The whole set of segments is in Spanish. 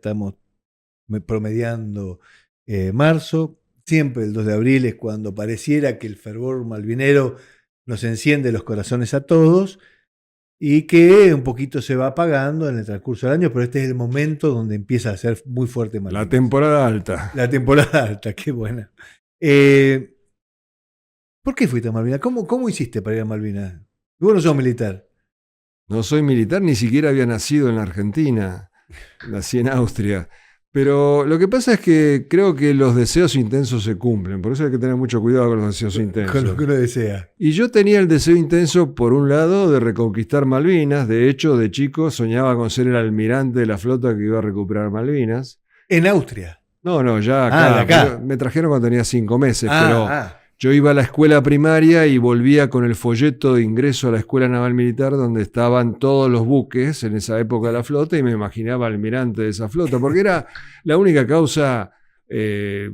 estamos promediando marzo. Siempre el 2 de abril es cuando pareciera que el fervor malvinero nos enciende los corazones a todos y que un poquito se va apagando en el transcurso del año, pero este es el momento donde empieza a ser muy fuerte Malvinas. La temporada alta. La temporada alta, qué buena. ¿Por qué fuiste a Malvinas? ¿Cómo hiciste para ir a Malvinas? Vos no sos militar. No soy militar, ni siquiera había nacido en la Argentina. Nací en Austria. Pero lo que pasa es que creo que los deseos intensos se cumplen. Por eso hay que tener mucho cuidado con los deseos intensos. Con lo que uno desea. Y yo tenía el deseo intenso, por un lado, de reconquistar Malvinas. De hecho, de chico soñaba con ser el almirante de la flota que iba a recuperar Malvinas. ¿En Austria? No, ya acá. De acá. Me trajeron cuando tenía 5 meses, pero yo iba a la escuela primaria y volvía con el folleto de ingreso a la Escuela Naval Militar donde estaban todos los buques en esa época de la flota y me imaginaba almirante de esa flota, porque era la única causa que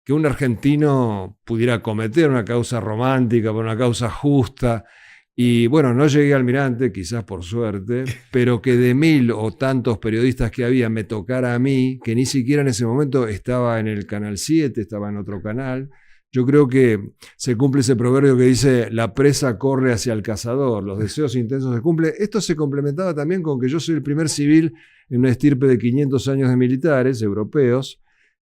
un argentino pudiera cometer, una causa romántica, una causa justa. Y bueno, no llegué a almirante, quizás por suerte, pero que de 1000 o tantos periodistas que había me tocara a mí, que ni siquiera en ese momento estaba en el Canal 7, estaba en otro canal. Yo creo que se cumple ese proverbio que dice: la presa corre hacia el cazador, los deseos intensos se cumplen. Esto se complementaba también con que yo soy el primer civil en una estirpe de 500 años de militares europeos,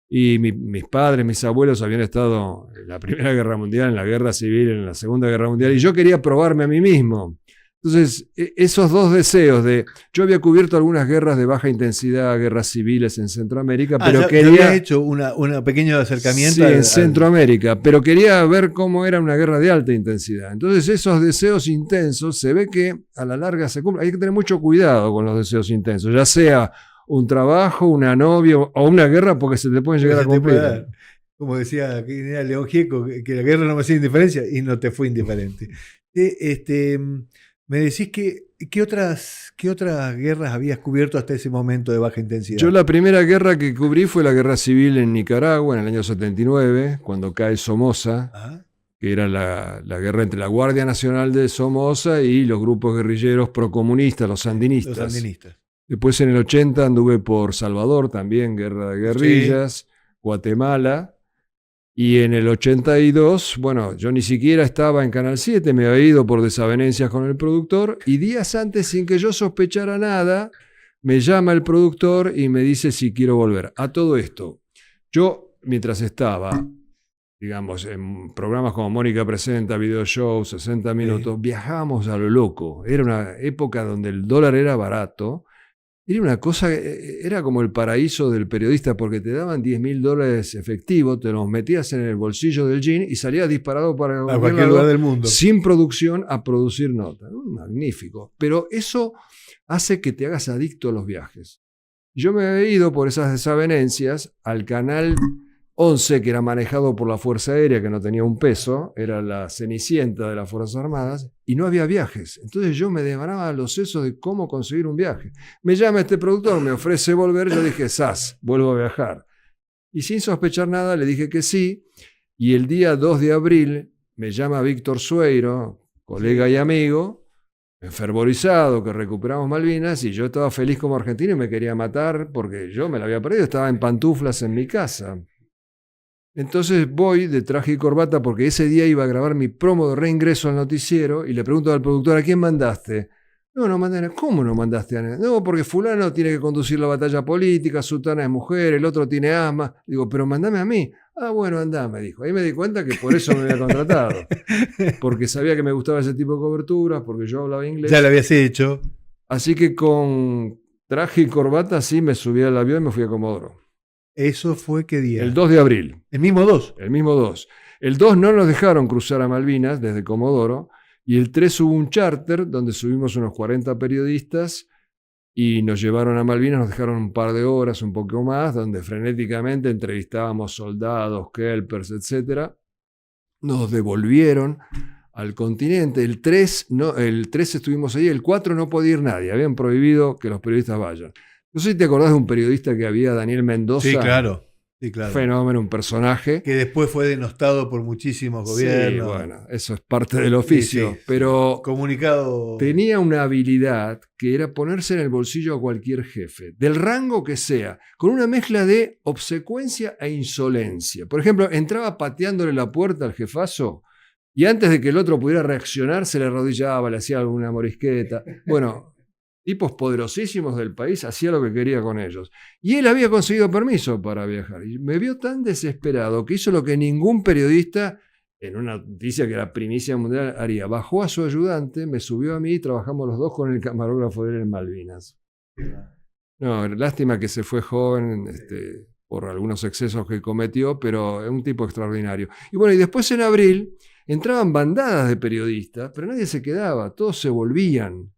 y mis padres, mis abuelos habían estado en la Primera Guerra Mundial, en la Guerra Civil, en la Segunda Guerra Mundial, y yo quería probarme a mí mismo. Entonces, esos dos deseos de... Yo había cubierto algunas guerras de baja intensidad, guerras civiles en Centroamérica, pero quería... había hecho un pequeño acercamiento. Sí, en Centroamérica, pero quería ver cómo era una guerra de alta intensidad. Entonces, esos deseos intensos, se ve que a la larga se cumplen. Hay que tener mucho cuidado con los deseos intensos, ya sea un trabajo, una novia o una guerra, porque se te pueden llegar a cumplir. Como decía León Gieco, que la guerra no me hacía indiferencia, y no te fue indiferente. Me decís que ¿qué otras guerras habías cubierto hasta ese momento de baja intensidad? Yo la primera guerra que cubrí fue la guerra civil en Nicaragua en el año 79, cuando cae Somoza, que era la guerra entre la Guardia Nacional de Somoza y los grupos guerrilleros procomunistas, los sandinistas. Después en el 80 anduve por Salvador, también guerra de guerrillas, Guatemala. Y en el 82, bueno, yo ni siquiera estaba en Canal 7, me había ido por desavenencias con el productor, y días antes, sin que yo sospechara nada, me llama el productor y me dice si quiero volver. A todo esto, yo mientras estaba, digamos, en programas como Mónica Presenta, Video Show, 60 Minutos, viajábamos a lo loco. Era una época donde el dólar era barato. Era una cosa, era como el paraíso del periodista, porque te daban $10.000 efectivos, te los metías en el bolsillo del jean y salías disparado para cualquier lugar del mundo, sin producción, a producir notas. Magnífico. Pero eso hace que te hagas adicto a los viajes. Yo me había ido por esas desavenencias al canal 11, que era manejado por la Fuerza Aérea, que no tenía un peso, era la Cenicienta de las Fuerzas Armadas, y no había viajes. Entonces yo me devanaba los sesos de cómo conseguir un viaje. Me llama este productor, me ofrece volver, yo dije, vuelvo a viajar. Y sin sospechar nada le dije que sí, y el día 2 de abril me llama Víctor Sueiro, colega y amigo, enfervorizado, que recuperamos Malvinas, y yo estaba feliz como argentino y me quería matar porque yo me la había perdido, estaba en pantuflas en mi casa. Entonces voy de traje y corbata porque ese día iba a grabar mi promo de reingreso al noticiero y le pregunto al productor: ¿a quién mandaste? No mandé a nadie. ¿Cómo no mandaste a nadie? No, porque fulano tiene que conducir la batalla política, sutana es mujer, el otro tiene asma. Digo, pero mandame a mí. Bueno, andá, me dijo. Ahí me di cuenta que por eso me había contratado. Porque sabía que me gustaba ese tipo de coberturas, porque yo hablaba inglés. Ya lo habías hecho. Así que con traje y corbata sí me subí al avión y me fui a Comodoro. ¿Eso fue qué día? El 2 de abril. ¿El mismo 2? El mismo 2. El 2 no nos dejaron cruzar a Malvinas desde Comodoro, y el 3 hubo un charter donde subimos unos 40 periodistas y nos llevaron a Malvinas, nos dejaron un par de horas, un poco más, donde frenéticamente entrevistábamos soldados, kelpers, etc. Nos devolvieron al continente. El 3 estuvimos ahí, el 4 no podía ir nadie, habían prohibido que los periodistas vayan. No sé si te acordás de un periodista que había, Daniel Mendoza. Sí, claro. Sí, claro. Fenómeno, un personaje. Que después fue denostado por muchísimos Sí, gobiernos. bueno, eso es parte del oficio, Sí. pero Comunicado. tenía una habilidad que era ponerse en el bolsillo a cualquier jefe, del rango que sea, con una mezcla de obsecuencia e insolencia. Por ejemplo, entraba pateándole la puerta al jefazo y antes de que el otro pudiera reaccionar, se le arrodillaba, le hacía alguna morisqueta. Bueno, tipos poderosísimos del país, hacía lo que quería con ellos. Y él había conseguido permiso para viajar. Y me vio tan desesperado que hizo lo que ningún periodista, en una noticia que era primicia mundial, haría. Bajó a su ayudante, me subió a mí y trabajamos los dos con el camarógrafo de él en Malvinas. No, lástima que se fue joven por algunos excesos que cometió, pero es un tipo extraordinario. Y bueno, y después en abril entraban bandadas de periodistas, pero nadie se quedaba, todos se volvían.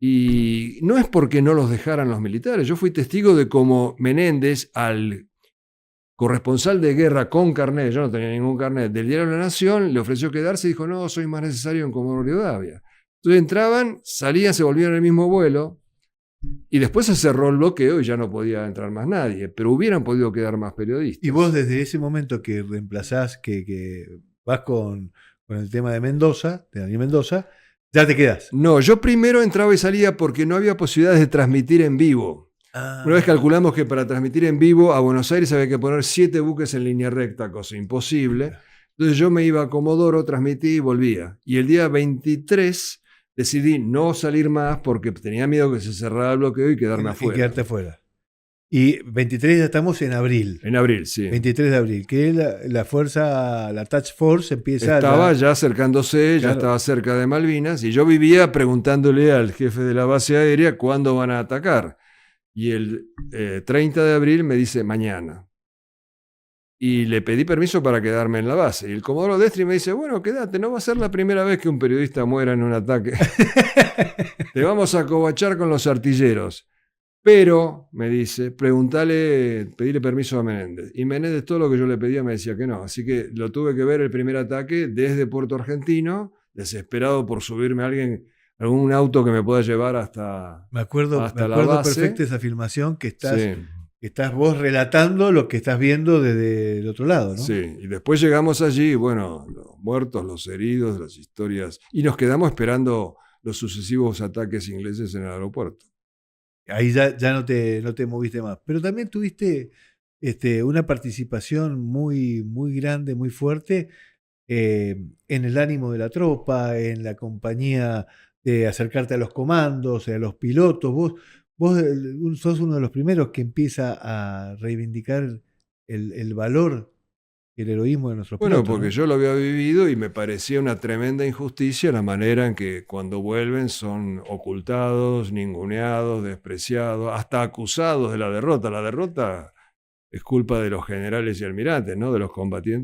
Y no es porque no los dejaran los militares. Yo fui testigo de cómo Menéndez, al corresponsal de guerra con carnet, yo no tenía ningún carnet, del diario La Nación, le ofreció quedarse y dijo, no, soy más necesario en Comodoro Rivadavia. Entonces entraban, salían, se volvían en el mismo vuelo, y después se cerró el bloqueo y ya no podía entrar más nadie, pero hubieran podido quedar más periodistas. Y vos desde ese momento que reemplazás, que vas con el tema de Mendoza, de Daniel Mendoza, ya te quedás. No, yo primero entraba y salía porque no había posibilidades de transmitir en vivo. Una vez calculamos que para transmitir en vivo a Buenos Aires había que poner 7 buques en línea recta, cosa imposible. Entonces yo me iba a Comodoro, transmití y volvía. Y el día 23 decidí no salir más porque tenía miedo que se cerrara el bloqueo y quedarme afuera. Y quedarte afuera. Y 23 ya estamos en abril. En abril, sí. 23 de abril, que la fuerza, la Task Force empieza Estaba ya acercándose, claro, ya estaba cerca de Malvinas, y yo vivía preguntándole al jefe de la base aérea cuándo van a atacar. Y el 30 de abril me dice mañana. Y le pedí permiso para quedarme en la base. Y el comodoro Destri me dice, bueno, quédate, no va a ser la primera vez que un periodista muera en un ataque. Te vamos a covachar con los artilleros. Pero, me dice, pedile permiso a Menéndez. Y Menéndez todo lo que yo le pedía me decía que no. Así que lo tuve que ver el primer ataque desde Puerto Argentino, desesperado por subirme a algún auto que me pueda llevar hasta Me acuerdo perfecto esa filmación que estás vos relatando lo que estás viendo desde el otro lado, ¿no? Sí, y después llegamos allí, bueno, los muertos, los heridos, las historias, y nos quedamos esperando los sucesivos ataques ingleses en el aeropuerto. Ahí ya no te moviste más. Pero también tuviste una participación muy, muy grande, muy fuerte en el ánimo de la tropa, en la compañía de acercarte a los comandos, a los pilotos. Vos sos uno de los primeros que empieza a reivindicar el valor y el heroísmo de nuestros pilotos. Bueno, porque, ¿no?, yo lo había vivido y me parecía una tremenda injusticia la manera en que cuando vuelven son ocultados, ninguneados, despreciados, hasta acusados de la derrota. La derrota es culpa de los generales y almirantes, ¿no?, de los combatientes.